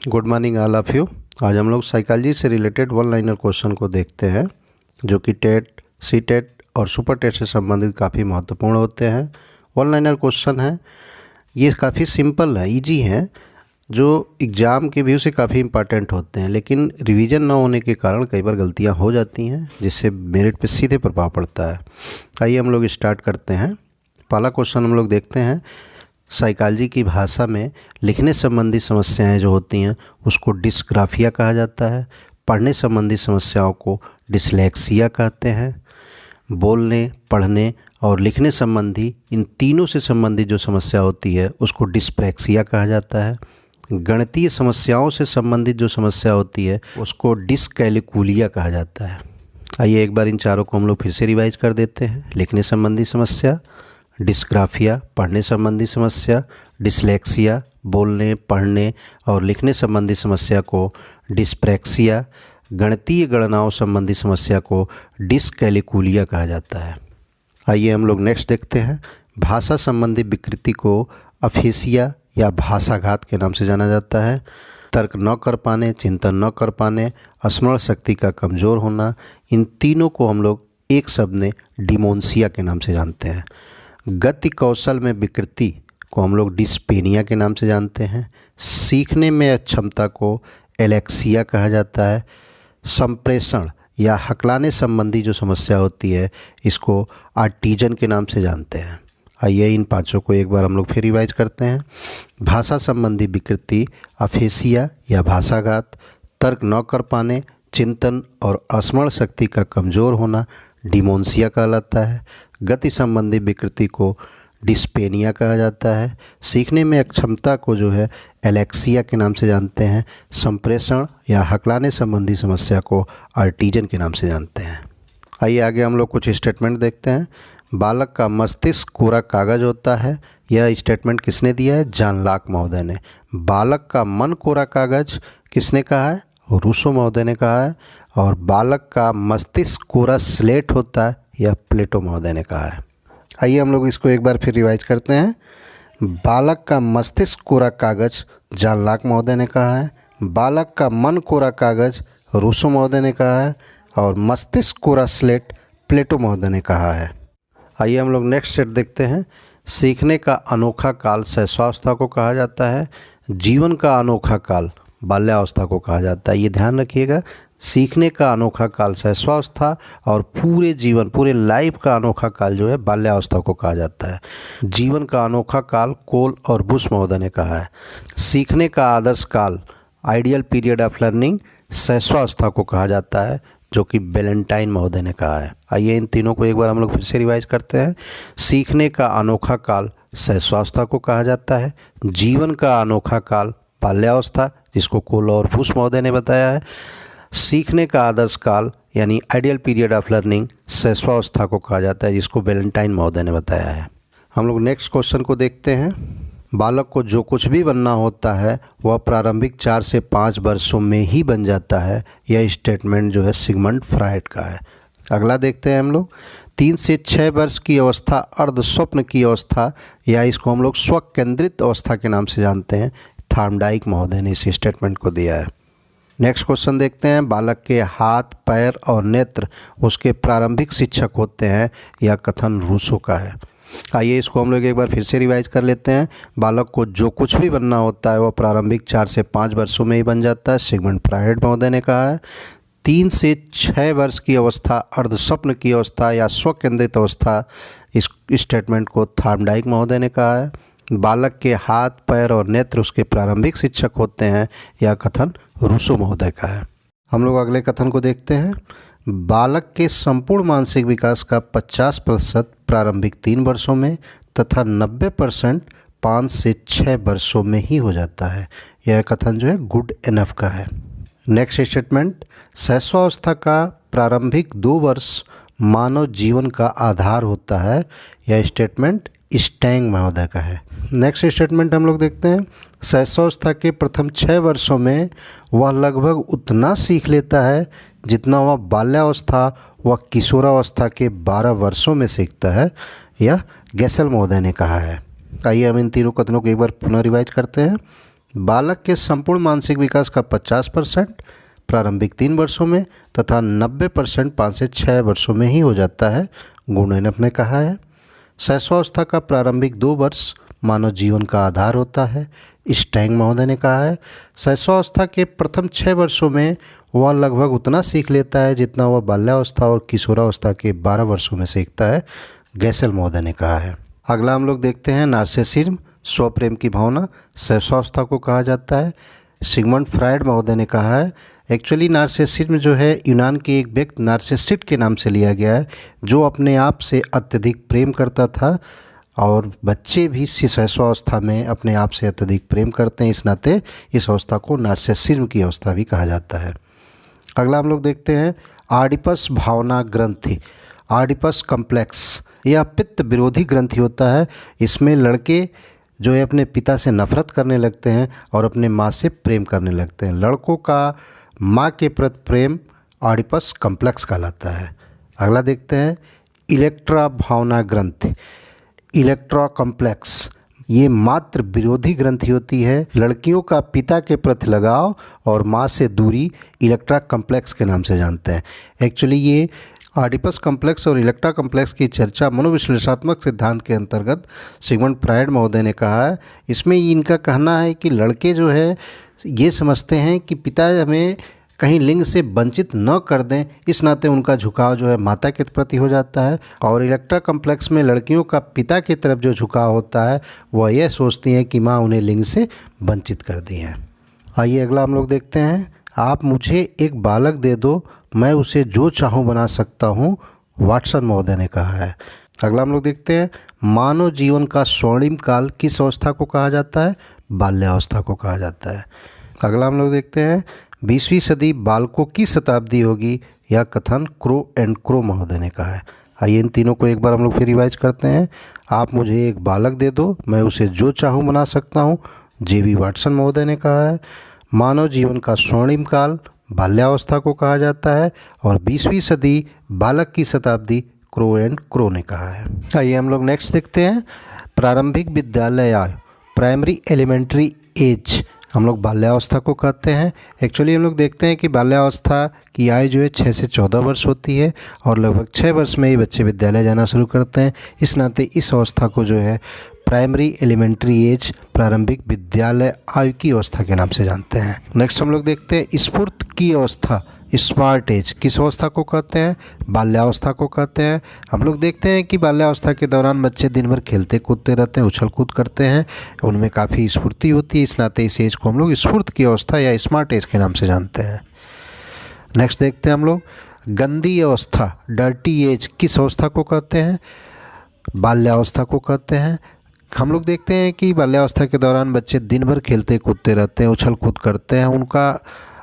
Good morning all of you. आज हम लोग साइकोलॉजी से रिलेटेड वन लाइनर क्वेश्चन को देखते हैं जो कि टेट, सी टेट और सुपर टेट से संबंधित काफ़ी महत्वपूर्ण होते हैं। वन लाइनर क्वेश्चन है, ये काफ़ी सिंपल है, इजी है, जो एग्ज़ाम के व्यू से काफ़ी इंपॉर्टेंट होते हैं, लेकिन रिवीजन ना होने के कारण कई बार गलतियां हो जाती हैं जिससे मेरिट पे सीधे प्रभाव पड़ता है। आइए हम लोग स्टार्ट करते हैं। पहला क्वेश्चन हम लोग देखते हैं, साइकोलॉजी की भाषा में लिखने संबंधी समस्याएं जो होती हैं उसको डिस्ग्राफिया कहा जाता है। पढ़ने संबंधी समस्याओं को डिसलेक्सिया कहते हैं। बोलने, पढ़ने और लिखने संबंधी इन तीनों से संबंधित जो समस्या होती है उसको डिस्प्रैक्सिया कहा जाता है। गणितीय समस्याओं से संबंधित जो समस्या होती है उसको डिसकैलकुलिया कहा जाता है। आइए एक बार इन चारों को हम लोग फिर से रिवाइज कर देते हैं। लिखने संबंधी समस्या डिस्ग्राफिया, पढ़ने संबंधी समस्या डिसलेक्सिया, बोलने, पढ़ने और लिखने संबंधी समस्या को डिस्प्रैक्सिया, गणितीय गणनाओं संबंधी समस्या को डिसकैलकुलिया कहा जाता है। आइए हम लोग नेक्स्ट देखते हैं। भाषा संबंधी विकृति को अफेसिया या भाषाघात के नाम से जाना जाता है। तर्क न कर पाने, चिंतन न कर पाने, स्मरण शक्ति का कमज़ोर होना, इन तीनों को हम लोग एक शब्द में डिमोन्सिया के नाम से जानते हैं। गति कौशल में विकृति को हम लोग डिस्पेनिया के नाम से जानते हैं। सीखने में अक्षमता को एलेक्सिया कहा जाता है। संप्रेषण या हकलाने संबंधी जो समस्या होती है इसको ऑटिज़म के नाम से जानते हैं। आइए इन पांचों को एक बार हम लोग फिर रिवाइज करते हैं। भाषा संबंधी विकृति अफेसिया या भाषाघात, तर्क न कर पाने, चिंतन और स्मरण शक्ति का कमज़ोर होना डिमोन्सिया कहलाता है। गति संबंधी विकृति को डिस्पेनिया कहा जाता है। सीखने में अक्षमता को जो है एलेक्सिया के नाम से जानते हैं। संप्रेषण या हकलाने संबंधी समस्या को ऑटिज़म के नाम से जानते हैं। आइए आगे हम लोग कुछ स्टेटमेंट देखते हैं। बालक का मस्तिष्क कोरा कागज होता है, यह स्टेटमेंट किसने दिया है? जॉन लॉक महोदय ने। बालक का मन कोरा कागज किसने कहा है? रूसो महोदय ने कहा है। और बालक का मस्तिष्क कोरा स्लेट होता है, यह प्लेटो महोदय ने कहा है। आइए हम लोग इसको एक बार फिर रिवाइज करते हैं। बालक का मस्तिष्क कोरा कागज जॉन लॉक महोदय ने कहा है। बालक का मन कोरा कागज रूसो महोदय ने कहा है। और मस्तिष्क कोरा स्लेट प्लेटो महोदय ने कहा है। आइए हम लोग नेक्स्ट सेट देखते हैं। सीखने का अनोखा काल शैशवावस्था को कहा जाता है। जीवन का अनोखा काल बाल्यावस्था को कहा जाता है। ये ध्यान रखिएगा, सीखने का अनोखा काल शैशवावस्था और पूरे जीवन, पूरे लाइफ का अनोखा काल जो है बाल्यावस्था को कहा जाता है। जीवन का अनोखा काल कोल और बुश महोदय ने कहा है। सीखने का आदर्श काल आइडियल पीरियड ऑफ लर्निंग शैशवावस्था को कहा जाता है, जो कि बैलेंटाइन महोदय ने कहा है। आइए इन तीनों को एक बार हम लोग फिर से रिवाइज करते हैं। सीखने का अनोखा काल शैशवावस्था को कहा जाता है। जीवन का अनोखा काल बाल्यावस्था, जिसको कोल और बुश महोदय ने बताया है। सीखने का आदर्श काल यानी आइडियल पीरियड ऑफ लर्निंग शैशवावस्था को कहा जाता है, जिसको बैलेंटाइन महोदय ने बताया है। हम लोग नेक्स्ट क्वेश्चन को देखते हैं। बालक को जो कुछ भी बनना होता है वह प्रारंभिक 4 से 5 वर्षों में ही बन जाता है, यह स्टेटमेंट जो है सिगमंड फ्रायड का है। अगला देखते हैं हम लोग। 3 से 6 वर्ष की अवस्था अर्ध स्वप्न की अवस्था या इसको हम लोग स्व केंद्रित अवस्था के नाम से जानते हैं। थॉर्नडाइक महोदय ने इस स्टेटमेंट को दिया है। नेक्स्ट क्वेश्चन देखते हैं। बालक के हाथ, पैर और नेत्र उसके प्रारंभिक शिक्षक होते हैं, यह कथन रूसो का है। आइए इसको हम लोग एक बार फिर से रिवाइज कर लेते हैं। बालक को जो कुछ भी बनना होता है वह प्रारंभिक 4 से 5 वर्षों में ही बन जाता है, सिगमंड फ्रायड महोदय ने कहा है। 3 से 6 वर्ष की अवस्था अर्ध स्वप्न की अवस्था या स्व केंद्रित अवस्था, इस स्टेटमेंट को थॉर्नडाइक महोदय ने कहा है। बालक के हाथ, पैर और नेत्र उसके प्रारंभिक शिक्षक होते हैं, यह कथन रूसो महोदय का है। हम लोग अगले कथन को देखते हैं। बालक के संपूर्ण मानसिक विकास का 50% प्रारंभिक 3 वर्षों में तथा 90% 5 से 6 वर्षों में ही हो जाता है, यह कथन जो है गुड इनफ का है। Next statement. शैशवावस्था का प्रारंभिक 2 वर्ष मानव जीवन का आधार होता है, यह स्टेटमेंट स्टैंग महोदय का है। नेक्स्ट स्टेटमेंट हम लोग देखते हैं। शैशवावस्था के प्रथम 6 वर्षों में वह लगभग उतना सीख लेता है जितना वह बाल्यावस्था व किशोरावस्था के 12 वर्षों में सीखता है, यह गैसल महोदय ने कहा है। आइए हम इन तीनों कथनों को एक बार पुनः रिवाइज करते हैं। बालक के संपूर्ण मानसिक विकास का 50% प्रारंभिक 3 वर्षों में तथा 90% 5 से 6 वर्षों में ही हो जाता है, गुणन ने कहा है। शैशवावस्था का प्रारंभिक 2 वर्ष मानव जीवन का आधार होता है, स्टैंग महोदय ने कहा है। शैशवावस्था के प्रथम 6 वर्षों में वह लगभग उतना सीख लेता है जितना वह बाल्यावस्था और किशोरावस्था के 12 वर्षों में सीखता है, गैसल महोदय ने कहा है। अगला हम लोग देखते हैं नार्सिसिज्म, स्वप्रेम की भावना शैशवावस्था को कहा जाता है। सिगमंड फ्रायड महोदय ने कहा है एक्चुअली नार्सिसिज्म जो है यूनान के एक व्यक्ति नार्सिसिस्ट के नाम से लिया गया है, जो अपने आप से अत्यधिक प्रेम करता था और बच्चे भी शैशवावस्था में अपने आप से अत्यधिक प्रेम करते हैं, इस नाते इस अवस्था को नार्सिसिज्म की अवस्था भी कहा जाता है। अगला हम लोग देखते हैं ऑडिपस भावना ग्रंथि, ऑडिपस कॉम्प्लेक्स। यह पित्त विरोधी ग्रंथि होता है। इसमें लड़के जो है अपने पिता से नफरत करने लगते हैं और अपने माँ से प्रेम करने लगते हैं। लड़कों का माँ के प्रति प्रेम ऑडिपस कॉम्प्लेक्स कहलाता है। अगला देखते हैं इलेक्ट्रा भावना ग्रंथि, इलेक्ट्रा कॉम्प्लेक्स। ये मात्र विरोधी ग्रंथि होती है। लड़कियों का पिता के प्रति लगाव और माँ से दूरी इलेक्ट्रा कॉम्प्लेक्स के नाम से जानते हैं। एक्चुअली ये ऑडिपस कॉम्प्लेक्स और इलेक्ट्रा कॉम्प्लेक्स की चर्चा मनोविश्लेषणात्मक सिद्धांत के अंतर्गत सिगमंड फ्रायड महोदय ने कहा है। इसमें इनका कहना है कि लड़के जो है ये समझते हैं कि पिता हमें कहीं लिंग से वंचित न कर दें, इस नाते उनका झुकाव जो है माता के प्रति हो जाता है। और इलेक्ट्रा कॉम्प्लेक्स में लड़कियों का पिता की तरफ जो झुकाव होता है वह यह सोचती हैं कि माँ उन्हें लिंग से वंचित कर दी है। आइए अगला हम लोग देखते हैं आप मुझे एक बालक दे दो, मैं उसे जो चाहूँ बना सकता हूँ, वाटसन महोदय ने कहा है। अगला हम लोग देखते हैं मानव जीवन का स्वर्णिम काल किस अवस्था को कहा जाता है, बाल्यावस्था को कहा जाता है। अगला हम लोग देखते हैं 20वीं सदी बालकों की शताब्दी होगी, यह कथन क्रो एंड क्रो महोदय ने कहा है। आइए इन तीनों को एक बार हम लोग फिर रिवाइज करते हैं। आप मुझे एक बालक दे दो, मैं उसे जो चाहूँ बना सकता हूँ, जे.बी. वाटसन महोदय ने कहा है। मानव जीवन का स्वर्णिम काल बाल्यावस्था को कहा जाता है और 20वीं सदी बालक की शताब्दी क्रो एंड क्रो ने कहा है। आइए हम लोग नेक्स्ट देखते हैं प्रारंभिक विद्यालय आयु, प्राइमरी एलिमेंट्री एज हम लोग बाल्यावस्था को कहते हैं। एक्चुअली हम लोग देखते हैं कि बाल्यावस्था की आयु जो है 6 से 14 वर्ष होती है और लगभग 6 वर्ष में ही बच्चे विद्यालय जाना शुरू करते हैं। इस नाते इस अवस्था को जो है प्राइमरी एलिमेंट्री एज, प्रारंभिक विद्यालय आयु की अवस्था के नाम से जानते हैं। नेक्स्ट हम लोग देखते हैं स्फूर्त की अवस्था, स्मार्ट एज किस अवस्था को कहते हैं, बाल्यावस्था को कहते हैं। हम लोग देखते हैं कि बाल्यावस्था के दौरान बच्चे दिन भर खेलते कूदते रहते हैं, उछल कूद करते हैं, उनमें काफ़ी स्फूर्ति होती है, इस नाते इस एज को हम लोग स्फूर्त की अवस्था या स्मार्ट एज के नाम से जानते हैं। नेक्स्ट देखते हैं हम लोग गंदी अवस्था, डर्टी एज किस अवस्था को कहते हैं, बाल्यावस्था को कहते हैं। हम लोग देखते हैं कि बाल्यावस्था के दौरान बच्चे दिन भर खेलते कूदते रहते हैं, उछल कूद करते हैं, उनका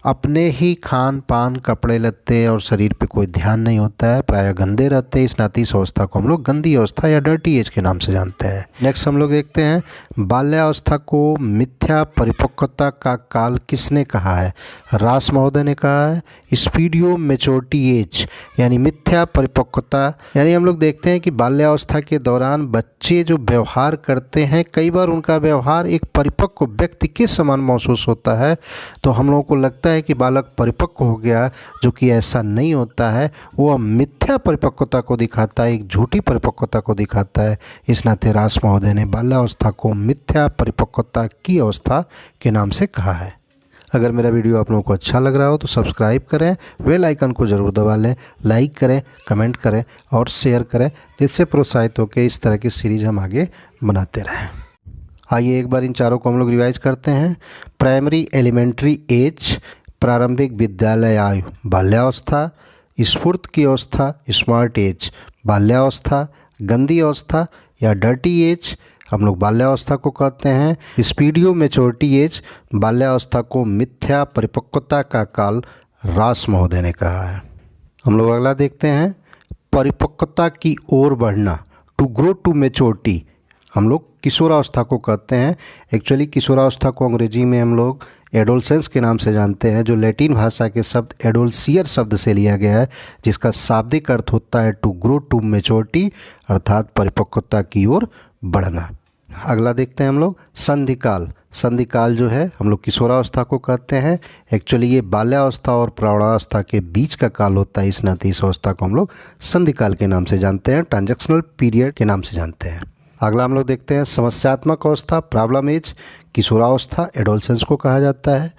अपने ही खान पान, कपड़े लत्ते और शरीर पे कोई ध्यान नहीं होता है, प्रायः गंदे रहते हैं, इस नाते इस अवस्था को हम लोग गंदी अवस्था या डर्टी एज के नाम से जानते हैं। नेक्स्ट हम लोग देखते हैं बाल्यावस्था को मिथ्या परिपक्वता का काल किसने कहा है, रास महोदय ने कहा है। स्पीडियो मैच्योरिटी एज यानी मिथ्या परिपक्वता, यानी हम लोग देखते हैं कि बाल्यावस्था के दौरान बच्चे जो व्यवहार करते हैं कई बार उनका व्यवहार एक परिपक्व व्यक्ति के समान महसूस होता है, तो हम लोगों को लगता है कि बालक परिपक्व हो गया, जो कि ऐसा नहीं होता है, वो मिथ्या परिपक्वता को दिखाता है, एक झूठी परिपक्वता को दिखाता है। इस नाते रास महोदय ने बाल्यावस्था को मिथ्या परिपक्वता की अवस्था के नाम से कहा है। अगर मेरा वीडियो आप लोगों को अच्छा लग रहा हो तो सब्सक्राइब करें, बेल आइकन को ज़रूर दबा लें, लाइक करें, कमेंट करें और शेयर करें, जिससे प्रोत्साहित होकर इस तरह की सीरीज हम आगे बनाते रहें। आइए एक बार इन चारों को हम लोग रिवाइज करते हैं। प्राइमरी एलिमेंट्री एज, प्रारंभिक विद्यालय आयु, बाल्यावस्था, स्फूर्त की अवस्था, स्मार्ट एज, बाल्यावस्था, गंदी अवस्था या डर्टी एज हम लोग बाल्यावस्था को कहते हैं। स्पीडियो मैच्योरिटी एज, बाल्यावस्था को मिथ्या परिपक्वता का काल, रास महोदय ने कहा है। हम लोग अगला देखते हैं परिपक्वता की ओर बढ़ना, टू ग्रो टू मैच्योरिटी हम लोग किशोरावस्था को कहते हैं। एक्चुअली किशोरावस्था को अंग्रेजी में हम लोग एडोलसेंस के नाम से जानते हैं, जो लैटिन भाषा के शब्द एडोलसियर शब्द से लिया गया है, जिसका शाब्दिक अर्थ होता है टू ग्रो टू मैच्योरिटी, अर्थात परिपक्वता की ओर बढ़ना। अगला देखते हैं हम लोग संधिकाल। संधिकाल जो है हम लोग किशोरावस्था को कहते हैं। एक्चुअली ये बाल्यावस्था और प्रौढ़ावस्था के बीच का काल होता है। इस नाते इस अवस्था को हम लोग संधिकाल के नाम से जानते हैं, ट्रांजैक्शनल पीरियड के नाम से जानते हैं। अगला हम लोग देखते हैं समस्यात्मक अवस्था, प्रॉब्लम एज। किशोरावस्था एडोलसेंस को कहा जाता है।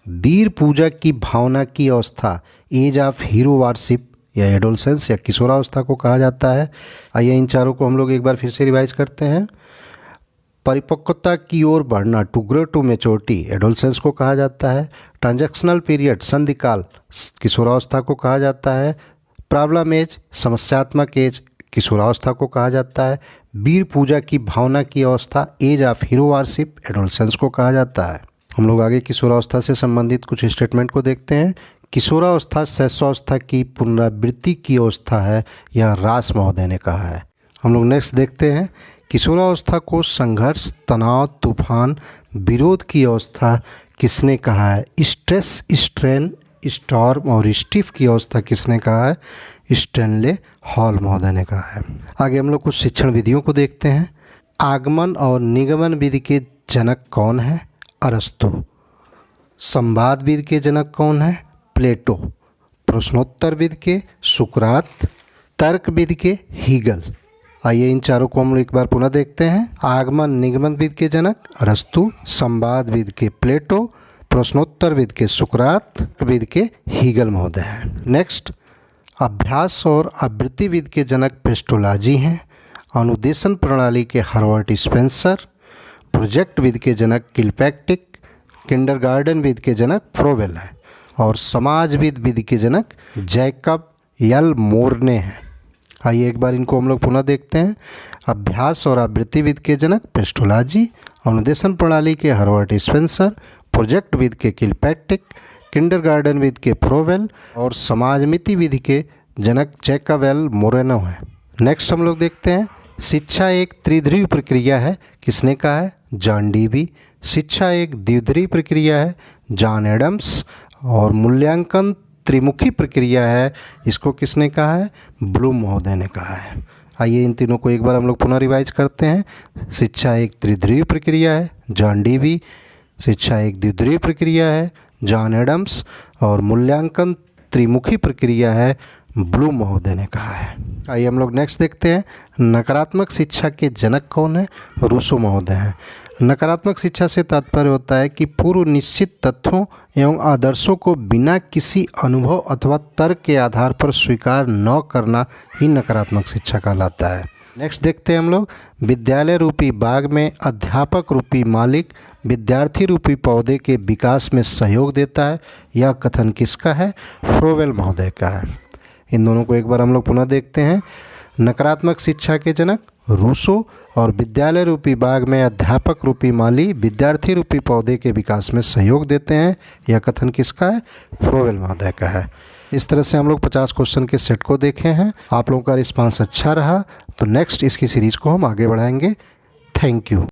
वीर पूजा की भावना की अवस्था, एज ऑफ हीरो वर्शिप या एडोलसेंस या किशोरावस्था को कहा जाता है। आइए इन चारों को हम लोग एक बार फिर से रिवाइज करते हैं। परिपक्वता की ओर बढ़ना, to grow to maturity, adolescence को कहा जाता है। ट्रांजैक्शनल पीरियड, संधिकाल, किशोरावस्था को कहा जाता है। प्रॉब्लम एज, समस्यात्मक एज, किशोरावस्था को कहा जाता है। वीर पूजा की भावना की अवस्था, age of hero worship, adolescence को कहा जाता है। हम लोग आगे किशोरावस्था से संबंधित कुछ स्टेटमेंट को देखते हैं। किशोरावस्था शैशवावस्था की पुनरावृत्ति की अवस्था है, यह रास महोदय ने कहा है। हम लोग नेक्स्ट देखते हैं किशोरावस्था को संघर्ष, तनाव, तूफान, विरोध की अवस्था किसने कहा है? स्ट्रेस, स्ट्रेन, स्टॉर्म और स्टिफ की अवस्था किसने कहा है? स्टैनले हॉल महोदय ने कहा है। आगे हम लोग कुछ शिक्षण विधियों को देखते हैं। आगमन और निगमन विधि के जनक कौन है? अरस्तु। संवाद विधि के जनक कौन है? प्लेटो। प्रश्नोत्तर विधि के सुकरात। तर्क विधि के हीगल। आइए इन चारों को हम एक बार पुनः देखते हैं। आगमन निगमन विधि के जनक अरस्तु, संवाद विधि के प्लेटो, प्रश्नोत्तर विधि के सुकरात, विधि के हीगल महोदय हैं। नेक्स्ट, अभ्यास और आवृत्ति विधि के जनक पेस्टोलॉजी हैं। अनुदेशन प्रणाली के हर्बर्ट स्पेंसर। प्रोजेक्ट विधि के जनक किलपैट्रिक। किंडरगार्टन विधि के जनक फ्रोवेल है। और समाजविद विधि के जनक जैकब एल मोर्ने हैं। आइए एक बार इनको हम लोग पुनः देखते हैं। अभ्यास और आवृत्ति विधि के जनक पेस्टोलॉजी। अनुदेशन प्रणाली के हर्बर्ट स्पेंसर। प्रोजेक्ट विधि के किलपैट्रिक। किंडरगार्टन विधि के फ्रोवेल और समाजमिति विधि के जनक जैकब एल मोरेनो है। नेक्स्ट हम लोग देखते हैं शिक्षा एक त्रिध्रुवीय प्रक्रिया है, किसने कहा है? John Dewey. शिक्षा एक द्विध्रुवीय प्रक्रिया है, जॉन एडम्स। और मूल्यांकन त्रिमुखी प्रक्रिया है, इसको किसने कहा है? ब्लूम महोदय ने कहा है। आइए इन तीनों को एक बार हम लोग पुनः रिवाइज करते हैं। शिक्षा एक त्रिध्रुवीय प्रक्रिया है, जॉन डीवी। शिक्षा एक द्विध्रुवीय प्रक्रिया है, जॉन एडम्स। और मूल्यांकन त्रिमुखी प्रक्रिया है, ब्लूम महोदय ने कहा है। आइए हम लोग नेक्स्ट देखते हैं नकारात्मक शिक्षा के जनक कौन है? रूसो महोदय हैं। नकारात्मक शिक्षा से तात्पर्य होता है कि पूर्व निश्चित तथ्यों एवं आदर्शों को बिना किसी अनुभव अथवा तर्क के आधार पर स्वीकार न करना ही नकारात्मक शिक्षा कहलाता है। नेक्स्ट देखते हैं हम लोग विद्यालय रूपी बाग में अध्यापक रूपी मालिक विद्यार्थी रूपी पौधे के विकास में सहयोग देता है, यह कथन किसका है? फ्रोवेल महोदय का है। इन दोनों को एक बार हम लोग पुनः देखते हैं। नकारात्मक शिक्षा के जनक रूसो और विद्यालय रूपी बाग में अध्यापक रूपी माली विद्यार्थी रूपी पौधे के विकास में सहयोग देते हैं, यह कथन किसका है? फ्रोवेल महोदय का है। इस तरह से हम लोग 50 क्वेश्चन के सेट को देखे हैं। आप लोगों का रिस्पांस अच्छा रहा तो नेक्स्ट इसकी सीरीज को हम आगे बढ़ाएंगे। Thank you.